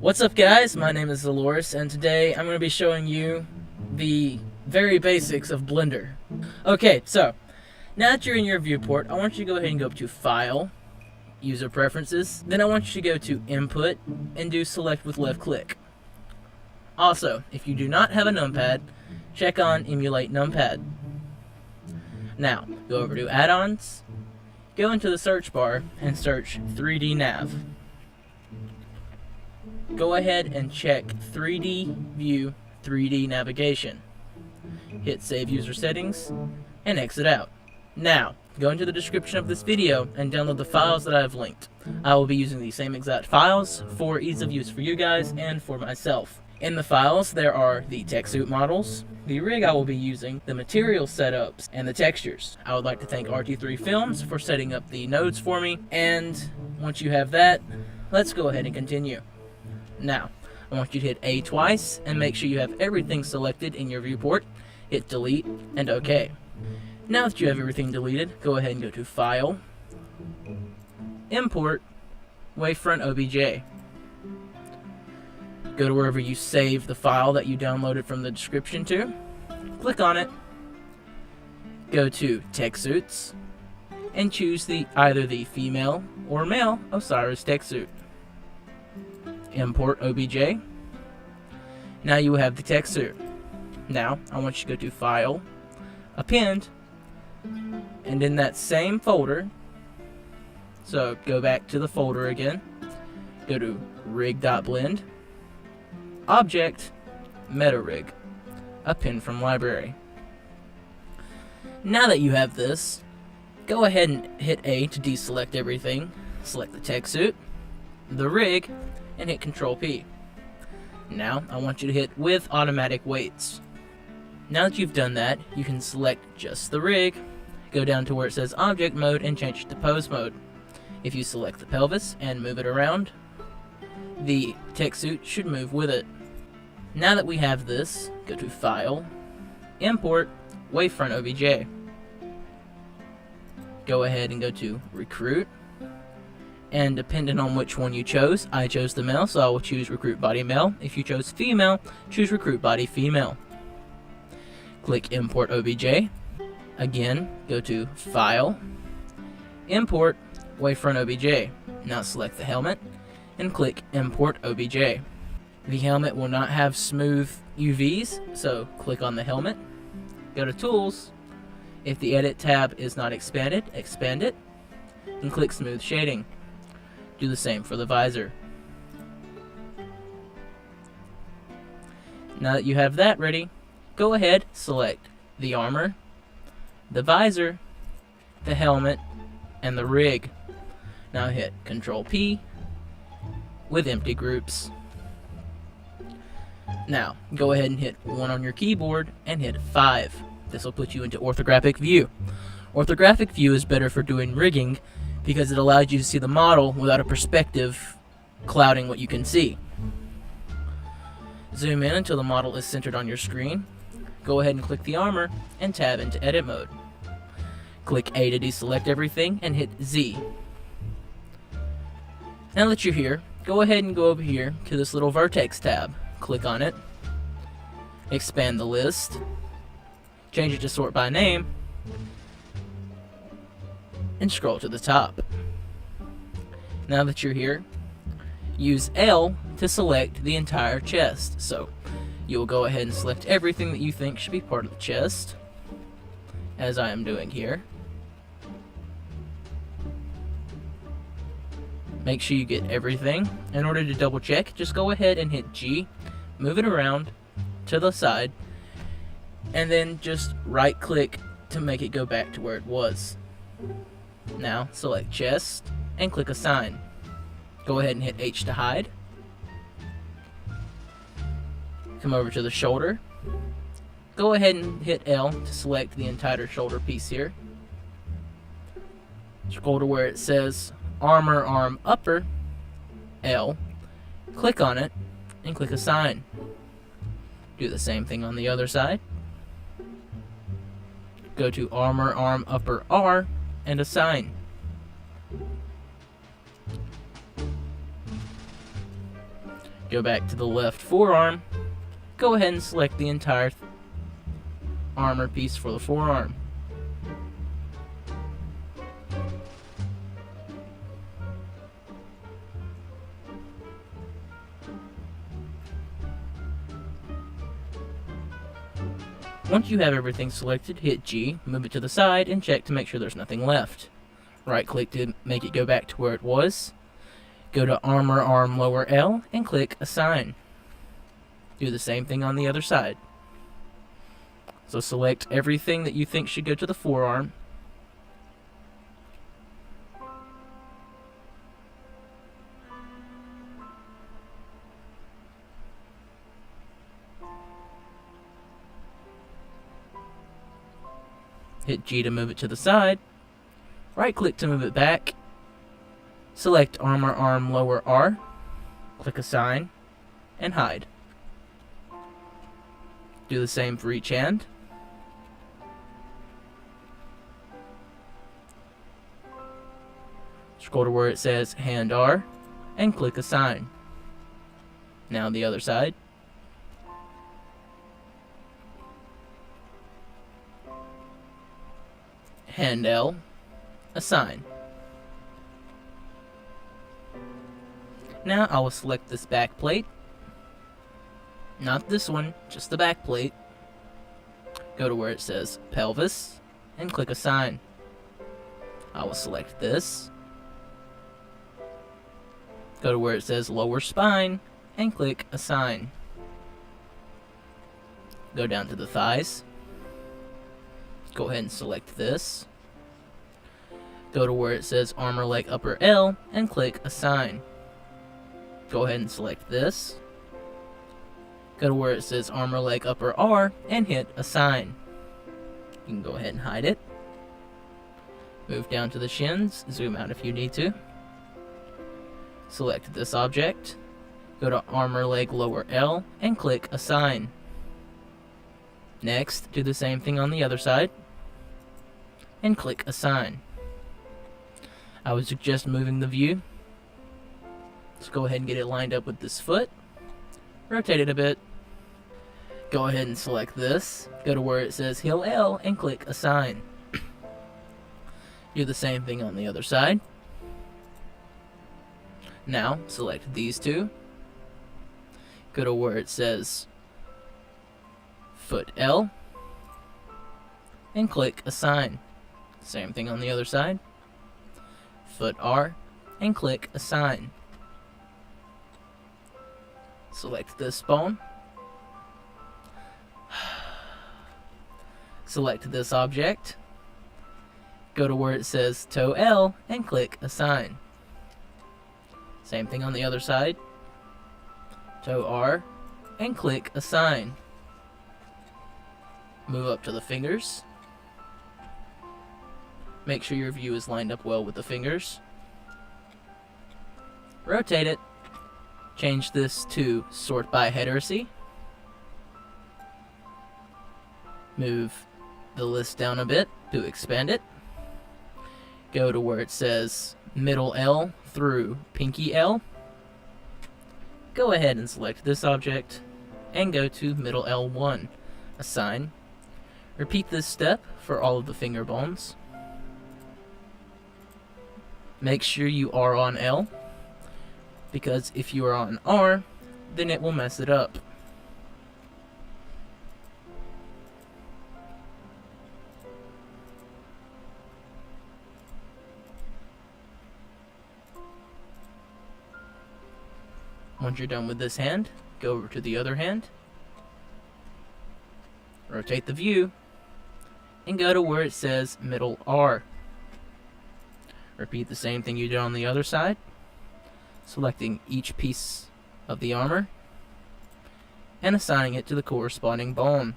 What's up guys, my name is Dolores and today I'm going to be showing you the very basics of Blender. Okay, so now that you're in your viewport, I want you to go ahead and go up to File, User Preferences, then I want you to go to Input and do Select with left click. Also, if you do not have a numpad, check on Emulate Numpad. Now, go over to Add-ons, go into the search bar and search 3D Nav. Go ahead and check 3D View 3D Navigation. Hit Save User Settings and exit out. Now, go into the description of this video and download the files that I have linked. I will be using the same exact files for ease of use for you guys and for myself. In the files, there are the tech suit models, the rig I will be using, the material setups, and the textures. I would like to thank RT3 Films for setting up the nodes for me, and once you have that, let's go ahead and continue. Now, I want you to hit A twice and make sure you have everything selected in your viewport. Hit delete and OK. Now that you have everything deleted, go ahead and go to File, Import, Wavefront OBJ. Go to wherever you save the file that you downloaded from the description to. Click on it. Go to Tech Suits and choose either the female or male Osiris tech suit. Import OBJ. Now you have the tech suit. Now I want you to go to File, Append, and in that same folder, so go back to the folder again, go to rig.blend, Object, Meta Rig, Append from library. Now that you have this, go ahead and hit A to deselect everything, select the tech suit, the rig, and hit Control P. Now I want you to hit with automatic weights. Now that you've done that, you can select just the rig, go down to where it says object mode and change it to pose mode. If you select the pelvis and move it around, the tech suit should move with it. Now that we have this, go to File, Import, Wavefront OBJ. Go ahead and go to Recruit, and depending on which one you chose, I chose the male, so I will choose Recruit Body Male. If you chose female, choose Recruit Body Female. Click Import OBJ. Again, go to File, Import, Wavefront OBJ. Now select the helmet and click Import OBJ. The helmet will not have smooth UVs, so click on the helmet. Go to Tools. If the Edit tab is not expanded, expand it, and click Smooth Shading. Do the same for the visor. Now that you have that ready, go ahead, select the armor, the visor, the helmet, and the rig. Now hit Control P with empty groups. Now, go ahead and hit 1 on your keyboard and hit 5. This will put you into orthographic view. Orthographic view is better for doing rigging because it allows you to see the model without a perspective clouding what you can see. Zoom in until the model is centered on your screen. Go ahead and click the armor and tab into edit mode. Click A to deselect everything and hit Z. Now that you're here, go ahead and go over here to this little vertex tab. Click on it, expand the list, change it to sort by name, and scroll to the top. Now that you're here, use L to select the entire chest. So you'll go ahead and select everything that you think should be part of the chest, as I am doing here. Make sure you get everything. In order to double check, just go ahead and hit G, move it around to the side, and then just right click to make it go back to where it was. Now select chest and click assign. Go ahead and hit H to hide. Come over to the shoulder. Go ahead and hit L to select the entire shoulder piece here. Scroll to where it says armor arm upper, L, click on it and click assign. Do the same thing on the other side. Go to armor arm upper R and assign. Go back to the left forearm. Go ahead and select the entire armor piece for the forearm. Once you have everything selected, hit G, move it to the side, and check to make sure there's nothing left. Right click to make it go back to where it was. Go to Armor Arm Lower L and click Assign. Do the same thing on the other side. So select everything that you think should go to the forearm. Hit G to move it to the side. Right click to move it back. Select Armor Arm Lower R. Click Assign and hide. Do the same for each hand. Scroll to where it says Hand R and click Assign. Now the other side. Hand L, Assign. Now I will select this back plate. Not this one, just the back plate. Go to where it says Pelvis and click Assign. I will select this. Go to where it says Lower Spine and click Assign. Go down to the thighs. Go ahead and select this. Go to where it says Armor Leg Upper L and click Assign. Go ahead and select this. Go to where it says Armor Leg Upper R and hit Assign. You can go ahead and hide it. Move down to the shins, zoom out if you need to. Select this object. Go to Armor Leg Lower L and click Assign. Next, do the same thing on the other side and click Assign. I would suggest moving the view. Let's go ahead and get it lined up with this foot. Rotate it a bit. Go ahead and select this. Go to where it says Heel L and click Assign. Do the same thing on the other side. Now, select these two. Go to where it says Foot L and click Assign. Same thing on the other side. Foot R and click Assign. Select this bone. Select this object. Go to where it says Toe L and click Assign. Same thing on the other side. Toe R and click Assign. Move up to the fingers. Make sure your view is lined up well with the fingers. Rotate it. Change this to Sort by Heterocy. Move the list down a bit to expand it. Go to where it says Middle L through Pinky L. Go ahead and select this object and go to Middle L1. Assign. Repeat this step for all of the finger bones. Make sure you are on L, because if you are on R, then it will mess it up. Once you're done with this hand, go over to the other hand, rotate the view, and go to where it says Middle R. Repeat the same thing you did on the other side, selecting each piece of the armor and assigning it to the corresponding bone.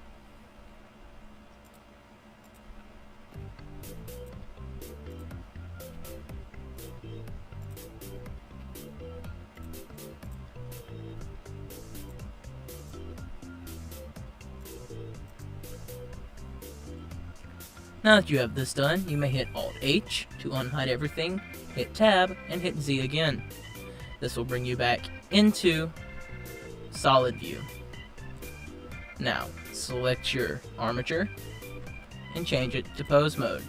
Now that you have this done, you may hit Alt-H to unhide everything, hit Tab, and hit Z again. This will bring you back into solid view. Now, select your armature and change it to pose mode.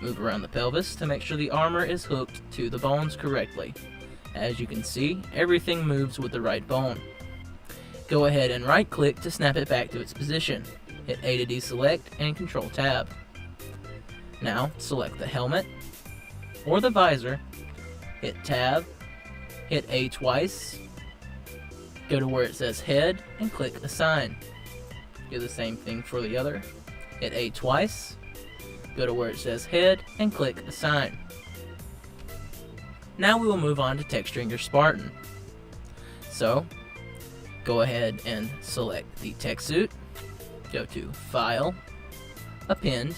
Move around the pelvis to make sure the armor is hooked to the bones correctly. As you can see, everything moves with the right bone. Go ahead and right click to snap it back to its position. Hit A to deselect and Control Tab. Now, select the helmet or the visor, hit Tab, hit A twice, go to where it says head and click Assign. Do the same thing for the other. Hit A twice, go to where it says head and click Assign. Now we will move on to texturing your Spartan. So, go ahead and select the text suit, go to File, Append,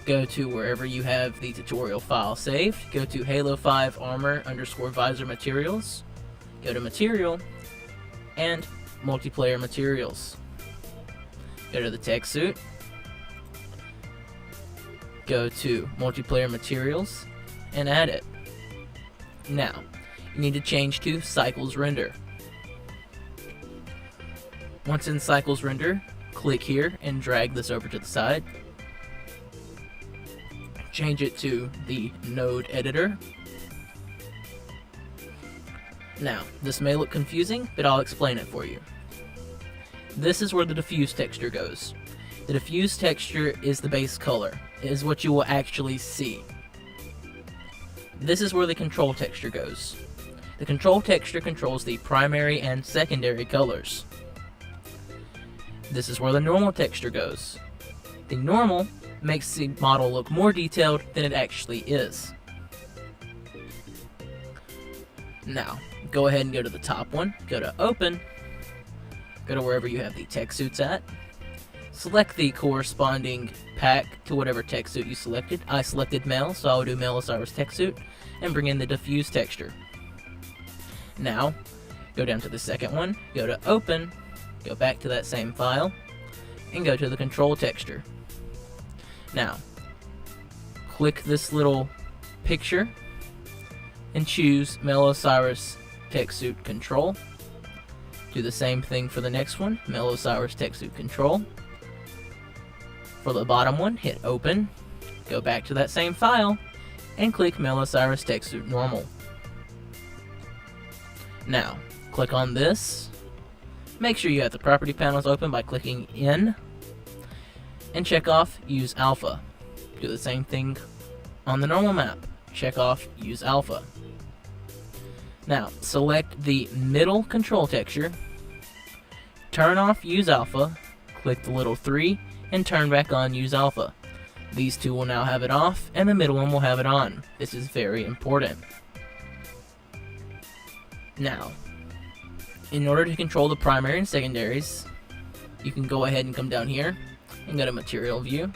go to wherever you have the tutorial file saved, go to Halo 5 Armor _ Visor Materials, go to Material, and Multiplayer Materials. Go to the text suit, go to Multiplayer Materials, and add it. Now, you need to change to Cycles Render. Once in Cycles Render, click here and drag this over to the side. Change it to the Node Editor. Now, this may look confusing, but I'll explain it for you. This is where the diffuse texture goes. The diffuse texture is the base color. It is what you will actually see. This is where the control texture goes. The control texture controls the primary and secondary colors. This is where the normal texture goes. The normal makes the model look more detailed than it actually is. Now, go ahead and go to the top one, go to Open, go to wherever you have the text suits at, select the corresponding pack to whatever text suit you selected. I selected male, so I will do male Osiris text suit, and bring in the diffuse texture. Now, go down to the second one, go to Open, go back to that same file, and go to the control texture. Now, click this little picture and choose Male Osiris Text Suit Control. Do the same thing for the next one, Male Osiris Text Suit Control. For the bottom one, hit Open, go back to that same file, and click Male Osiris Text Suit Normal. Now, click on this. Make sure you have the property panels open by clicking in, and check off Use Alpha. Do the same thing on the normal map. Check off Use Alpha. Now, select the middle control texture, turn off Use Alpha, click the little 3, and turn back on Use Alpha. These two will now have it off, and the middle one will have it on. This is very important. Now, in order to control the primary and secondaries, you can go ahead and come down here and go to Material View.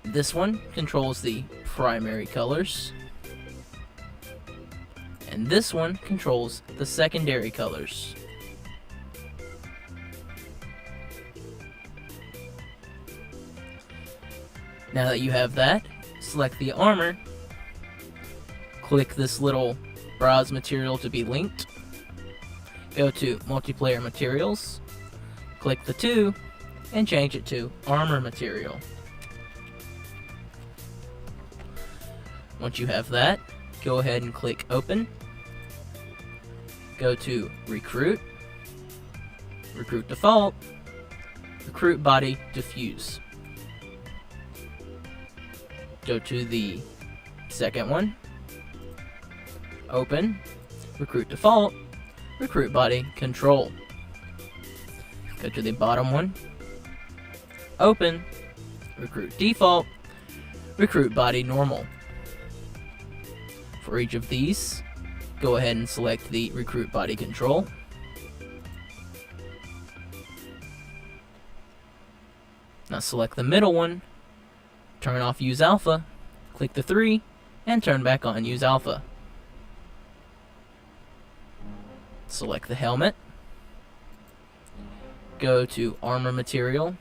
This one controls the primary colors, and this one controls the secondary colors. Now that you have that, select the armor, click this little browse material to be linked, go to Multiplayer Materials, click the 2, and change it to Armor Material. Once you have that, go ahead and click Open, go to Recruit, Recruit Default, Recruit Body Diffuse. Go to the second one, Open, Recruit Default, Recruit Body Control. Go to the bottom one, Open, Recruit Default, Recruit Body Normal. For each of these, go ahead and select the Recruit Body Control. Now select the middle one, turn off Use Alpha, click the 3, and turn back on Use Alpha. Select the helmet, go to Armor Material,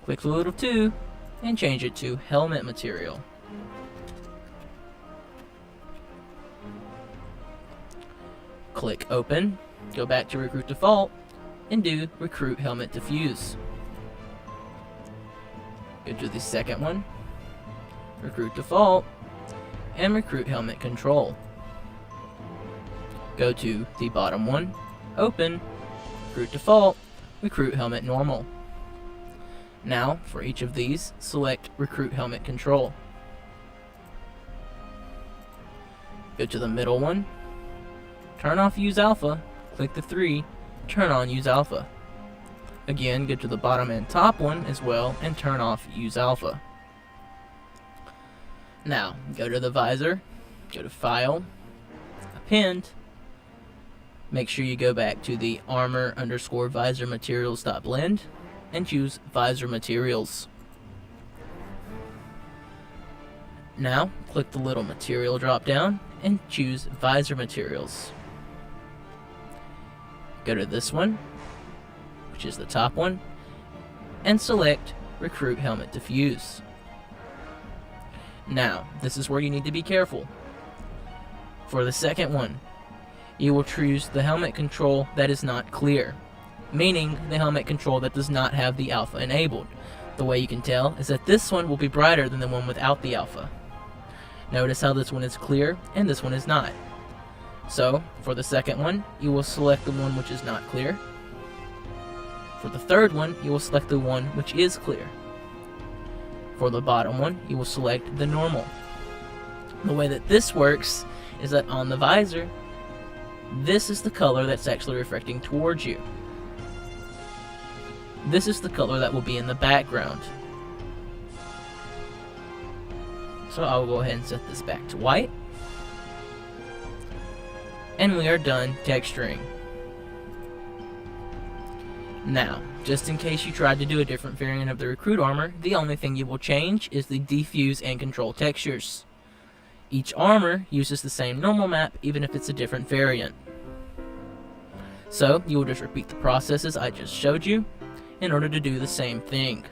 click the little 2, and change it to Helmet Material. Click Open, go back to Recruit Default, and do Recruit Helmet Diffuse. Go to the second one, Recruit Default, and Recruit Helmet Control. Go to the bottom one, Open, Recruit Default, Recruit Helmet Normal. Now, for each of these, select Recruit Helmet Control. Go to the middle one, turn off Use Alpha, click the 3, turn on Use Alpha. Again, go to the bottom and top one as well and turn off Use Alpha. Now, go to the visor, go to File, Append, make sure you go back to the armor_visor materials.blend and choose Visor Materials. Now, click the little material drop down and choose Visor Materials. Go to this one, which is the top one, and select Recruit Helmet Diffuse. Now, this is where you need to be careful. For the second one, you will choose the helmet control that is not clear, meaning the helmet control that does not have the alpha enabled. The way you can tell is that this one will be brighter than the one without the alpha. Notice how this one is clear and this one is not. So, for the second one, you will select the one which is not clear. For the third one, you will select the one which is clear. For the bottom one, you will select the normal. The way that this works is that on the visor, this is the color that's actually reflecting towards you. This is the color that will be in the background. So I'll go ahead and set this back to white. And we are done texturing. Now, just in case you tried to do a different variant of the Recruit armor, the only thing you will change is the diffuse and control textures. Each armor uses the same normal map even if it's a different variant. So, you will just repeat the processes I just showed you in order to do the same thing.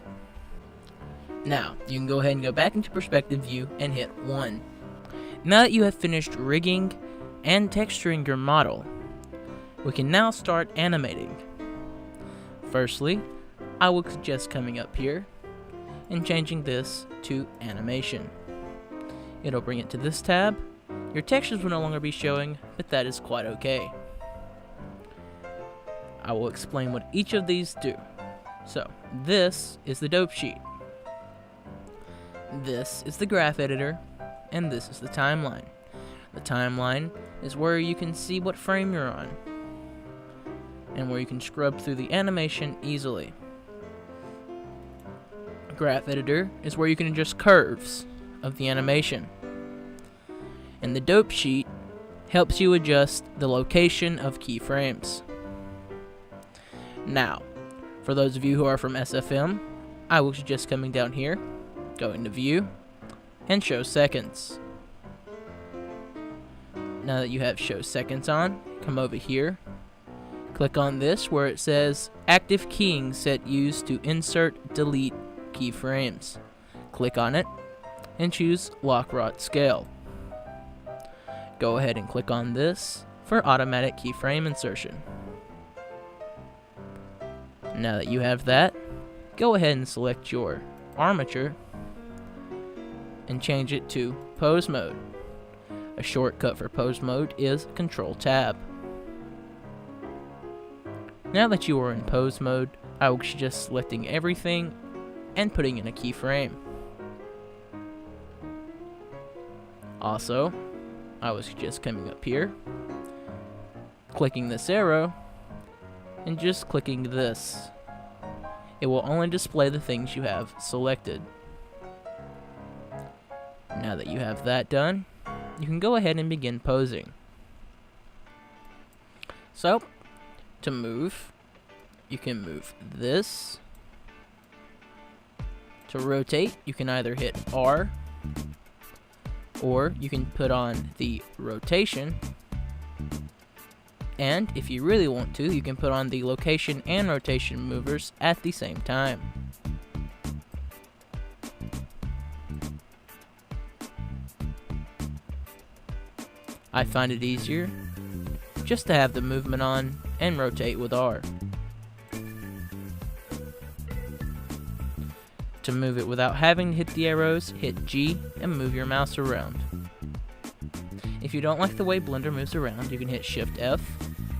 Now, you can go ahead and go back into perspective view and hit 1. Now that you have finished rigging and texturing your model, we can now start animating. Firstly, I would suggest coming up here and changing this to animation. It'll bring it to this tab. Your textures will no longer be showing, but that is quite okay. I will explain what each of these do. So, this is the dope sheet. This is the graph editor, and this is the timeline. The timeline is where you can see what frame you're on, and where you can scrub through the animation easily. Graph editor is where you can adjust curves of the animation. And the dope sheet helps you adjust the location of keyframes. Now, for those of you who are from SFM, I will suggest coming down here, go into View, and Show Seconds. Now that you have Show Seconds on, come over here, click on this where it says Active Keying Set Used to Insert Delete Keyframes. Click on it, and choose Lock Rot Scale. Go ahead and click on this for automatic keyframe insertion. Now that you have that, go ahead and select your armature and change it to pose mode. A shortcut for pose mode is Control Tab. Now that you are in pose mode, I would suggest selecting everything and putting in a keyframe. Also, I would suggest coming up here, clicking this arrow, and just clicking this. It will only display the things you have selected. Now that you have that done, you can go ahead and begin posing. So, to move, you can move this. To rotate, you can either hit R, or you can put on the rotation, and if you really want to, you can put on the location and rotation movers at the same time. I find it easier just to have the movement on, and rotate with R. To move it without having to hit the arrows, hit G and move your mouse around. If you don't like the way Blender moves around, you can hit Shift F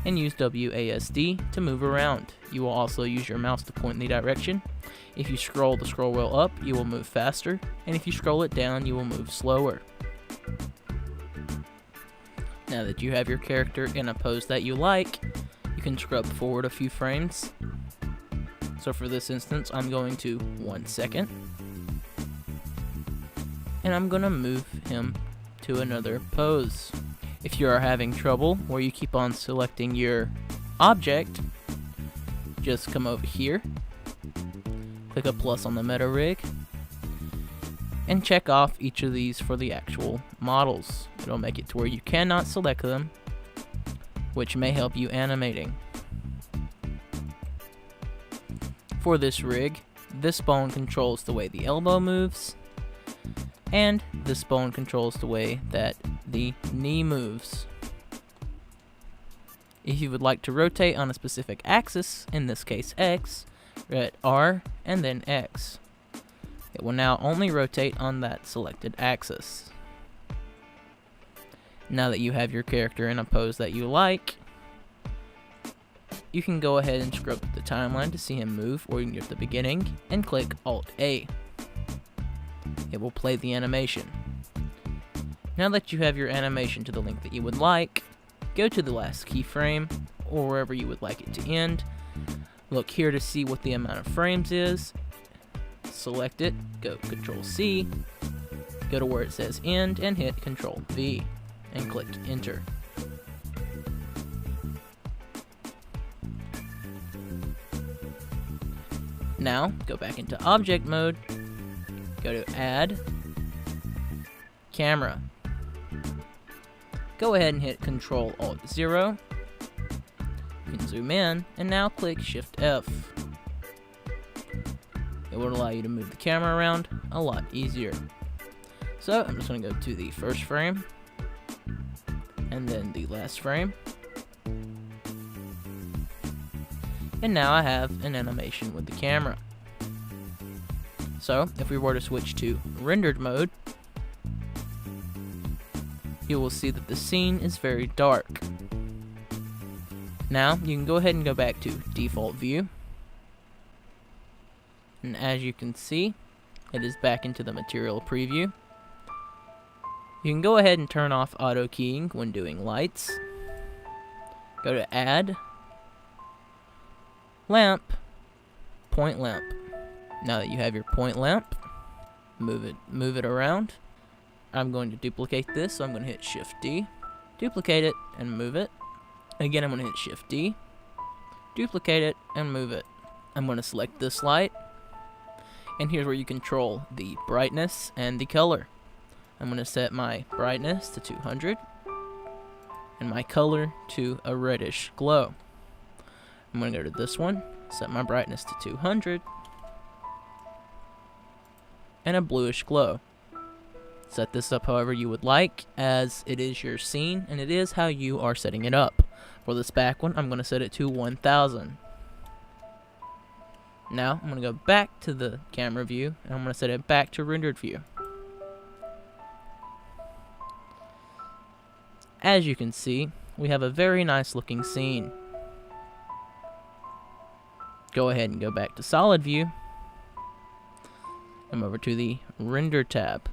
and use WASD to move around. You will also use your mouse to point in the direction. If you scroll the scroll wheel up, you will move faster, and if you scroll it down, you will move slower. Now that you have your character in a pose that you like, you can scrub forward a few frames. So for this instance, I'm going to 1 second, and I'm going to move him to another pose. If you are having trouble where you keep on selecting your object, just come over here, click a plus on the meta rig, and check off each of these for the actual models. It'll make it to where you cannot select them, which may help you animating. For this rig, this bone controls the way the elbow moves, and this bone controls the way that the knee moves. If you would like to rotate on a specific axis, in this case X, hit R and then X. It will now only rotate on that selected axis. Now that you have your character in a pose that you like, you can go ahead and scrub the timeline to see him move, or you can go to the beginning and click Alt-A. It will play the animation. Now that you have your animation to the length that you would like, go to the last keyframe, or wherever you would like it to end. Look here to see what the amount of frames is. Select it, go Control C, go to where it says end, and hit Control V, and click Enter. Now, go back into Object Mode, go to Add, Camera. Go ahead and hit Control-Alt-0. You can zoom in, and now click Shift F. It will allow you to move the camera around a lot easier. So, I'm just going to go to the first frame, and then the last frame. And now I have an animation with the camera. So, if we were to switch to rendered mode, you will see that the scene is very dark. Now, you can go ahead and go back to default view. And as you can see, it is back into the material preview. You can go ahead and turn off auto keying when doing lights. Go to Add, Lamp, Point Lamp. Now that you have your point lamp, move it around. I'm going to duplicate this, so I'm going to hit Shift D, duplicate it, and move it. Again, I'm going to hit Shift D, duplicate it, and move it. I'm going to select this light, and here's where you control the brightness and the color. I'm going to set my brightness to 200, and my color to a reddish glow. I'm going to go to this one, set my brightness to 200, and a bluish glow. Set this up however you would like, as it is your scene, and it is how you are setting it up. For this back one, I'm going to set it to 1000. Now, I'm going to go back to the camera view, and I'm going to set it back to rendered view. As you can see, we have a very nice looking scene. Go ahead and go back to solid view. Come over to the render tab.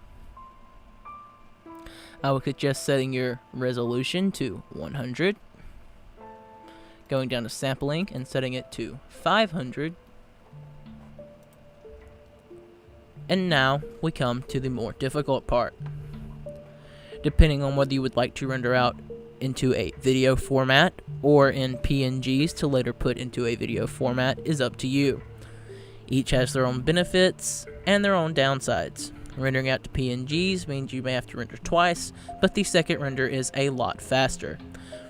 I will suggest setting your resolution to 100. Going down to sampling and setting it to 500. And now we come to the more difficult part. Depending on whether you would like to render out into a video format or in PNGs to later put into a video format is up to you. Each has their own benefits and their own downsides. Rendering out to PNGs means you may have to render twice, but the second render is a lot faster.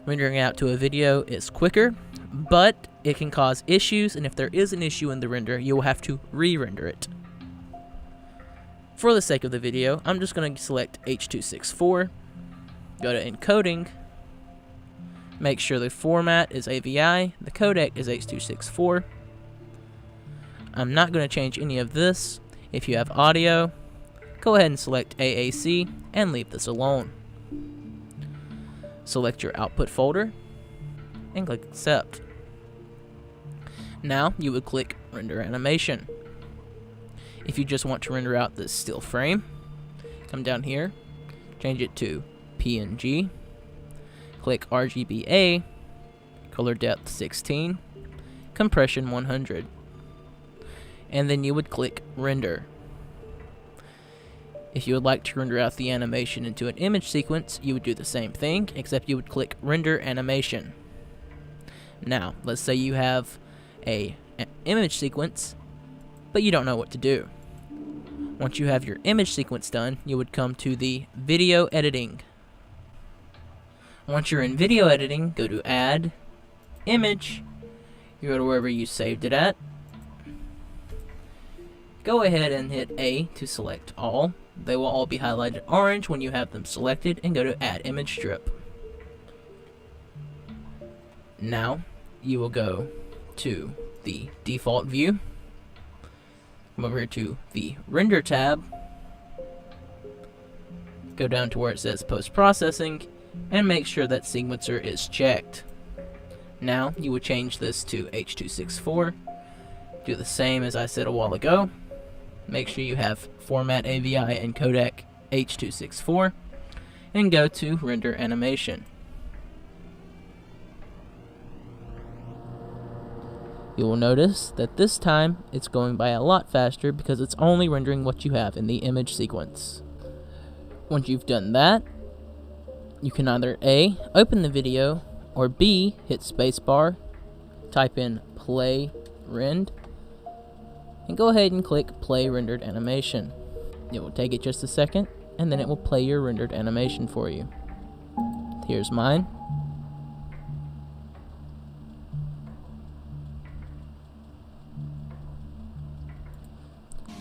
Rendering out to a video is quicker, but it can cause issues, and if there is an issue in the render, you will have to re-render it. For the sake of the video, I'm just going to select H.264, go to Encoding, Make sure the format is AVI, the codec is H.264. I'm not going to change any of this. If you have audio, go ahead and select AAC and leave this alone. Select your output folder and click accept. Now you would click render animation. If you just want to render out this still frame, come down here, change it to PNG, click RGBA, color depth 16, compression 100, and then you would click render. If you would like to render out the animation into an image sequence, you would do the same thing, except you would click render animation. Now, let's say you have an image sequence, but you don't know what to do. Once you have your image sequence done, you would come to the video editing. Once you're in video editing, go to add, image, you go to wherever you saved it at. Go ahead and hit A to select all. They will all be highlighted orange when you have them selected, and go to add image strip. Now you will go to the default view, come over here to the render tab, go down to where it says post-processing, and make sure that sequencer is checked. Now you will change this to H.264, do the same as I said a while ago. Make sure you have format AVI and codec H.264, and go to render animation. You will notice that this time it's going by a lot faster because it's only rendering what you have in the image sequence. Once you've done that, you can either A, open the video, or B, hit spacebar, type in play rend, and go ahead and click play rendered animation. It will take it just a second, and then it will play your rendered animation for you. Here's mine.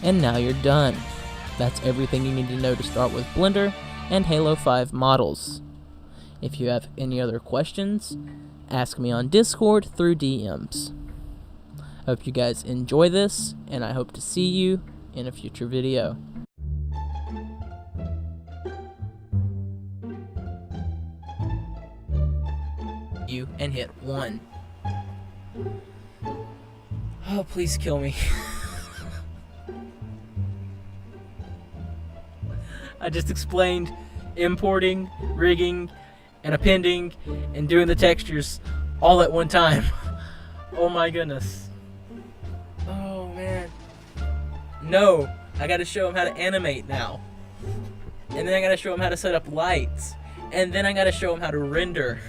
And now you're done. That's everything you need to know to start with Blender and Halo 5 models. If you have any other questions, ask me on Discord through DMs. I hope you guys enjoy this, and I hope to see you in a future video. And hit 1. Oh, please kill me. I just explained importing, rigging, and appending, and doing the textures all at one time. Oh my goodness. Oh man. No, I gotta show him how to animate now. And then I gotta show him how to set up lights. And then I gotta show him how to render.